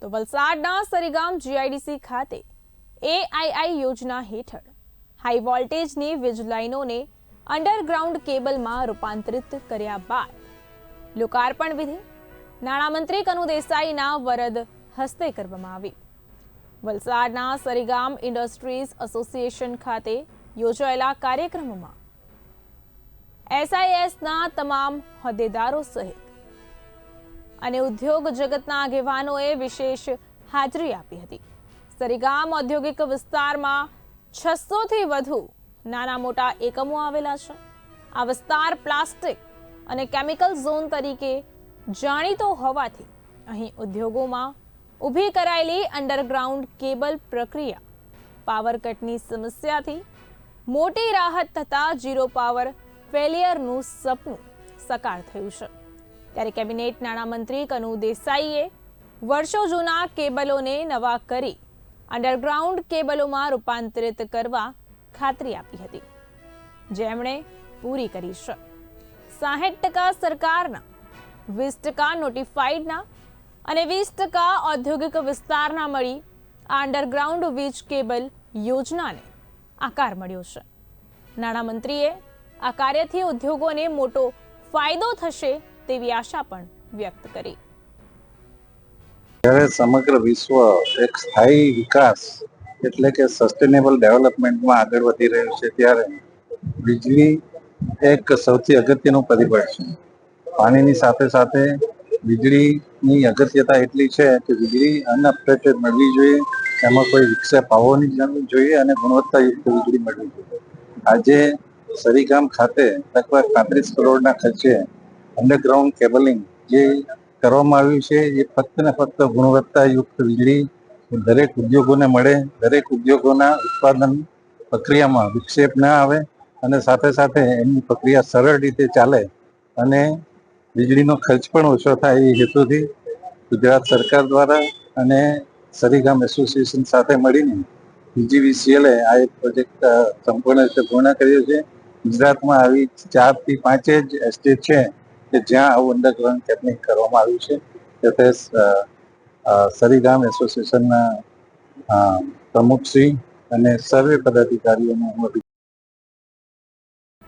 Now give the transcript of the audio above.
તો વલસાડના સરીગામ જીઆઈડીસી ખાતે એઆઈઆઈ યોજના હેઠળ હાઈ વોલ્ટેજની વીજ લાઇનોને અંડરગ્રાઉન્ડ કેબલમાં રૂપાંતરિત કર્યા બાદ લોકાર્પણ વિધિ નાણામંત્રી કનુ દેસાઈના વરદ હસ્તે કરવામાં આવી। વલસાડના સરીગામ ઇન્ડસ્ટ્રીઝ એસોસિએશન ખાતે યોજાયેલા કાર્યક્રમમાં એસઆઈએસના તમામ હોદ્દેદારો સહિત અને ઉદ્યોગ જગતના આગેવાનોએ વિશેષ હાજરી આપી હતી। સરીગામ ઔદ્યોગિક વિસ્તારમાં 600 થી વધુ નાના મોટા એકમો આવેલા છે। આ વિસ્તાર પ્લાસ્ટિક અને કેમિકલ ઝોન તરીકે જાણીતો હોવાથી અહીં ઉદ્યોગોમાં ઊભી કરાયેલી અંડરગ્રાઉન્ડ કેબલ પ્રક્રિયા પાવર કટની સમસ્યાથી મોટી રાહત થતા ઝીરો પાવર ફેલિયરનું સપનું સાકાર થયું છે। ત્યારે કેબિનેટ નાણામંત્રી કનુ દેસાઈએ વર્ષો જૂના કેબલોને નવા કરી અંડરગ્રાઉન્ડ કેબલોમાં રૂપાંતરિત કરવા ખાતરી આપી હતી, જેમણે પૂરી કરી છે। 60% સરકારના, 20% નોટિફાઈડના અને 20% ઔદ્યોગિક વિસ્તારના મળી આ અંડરગ્રાઉન્ડ વીજ કેબલ યોજનાને આકાર મળ્યો છે। નાણામંત્રીએ આ કાર્યથી ઉદ્યોગોને મોટો ફાયદો થશે તેવી આશા પણ વ્યક્ત કરી। જ્યારે સમગ્ર વિશ્વ એક સ્થાયી વિકાસ એટલે કે સસ્ટેનેબલ ડેવલપમેન્ટમાં આગળ વધી રહ્યું છે, ત્યારે વીજળી એક સૌથી અગત્યનું પરિબળ છે। પાણીની સાથે સાથે વીજળીની અગત્યતા એટલી છે કે વીજળી અનઅપડેટેડ મળવી જોઈએ, એમાં કોઈ વિક્ષેપ આવવો નહીં જોઈએ અને ગુણવત્તાયુક્ત વીજળી મળવી જોઈએ। આજે સરીગામ ખાતે લગભગ 35 કરોડના ખર્ચે અંડરગ્રાઉન્ડ કેબલિંગ જે કરવામાં આવ્યું છે, એ ફક્ત ને ફક્ત ગુણવત્તાયુક્ત વીજળી દરેક ઉદ્યોગોને મળે, દરેક ઉદ્યોગોના ઉત્પાદન પ્રક્રિયામાં વિક્ષેપ ના આવે અને સાથે સાથે એમની પ્રક્રિયા સરળ રીતે ચાલે અને વીજળીનો ખર્ચ પણ ઓછો થાય એ હેતુથી ગુજરાત સરકાર દ્વારા અને સરીગામ એસોસિએશન સાથે મળીને પીજીવીસીએલે આ એક પ્રોજેક્ટ સંપૂર્ણ રીતે પૂર્ણ કર્યો છે। ગુજરાતમાં આવી 4 થી 5 જ એસ્ટેટ છે કે જ્યાં આવું અંડરગ્રાઉન્ડ કેબલિંગ કરવામાં આવ્યું છે। તે સરીગામ એસોસિએશનના પ્રમુખશ્રી અને સર્વે પદાધિકારીઓનું હું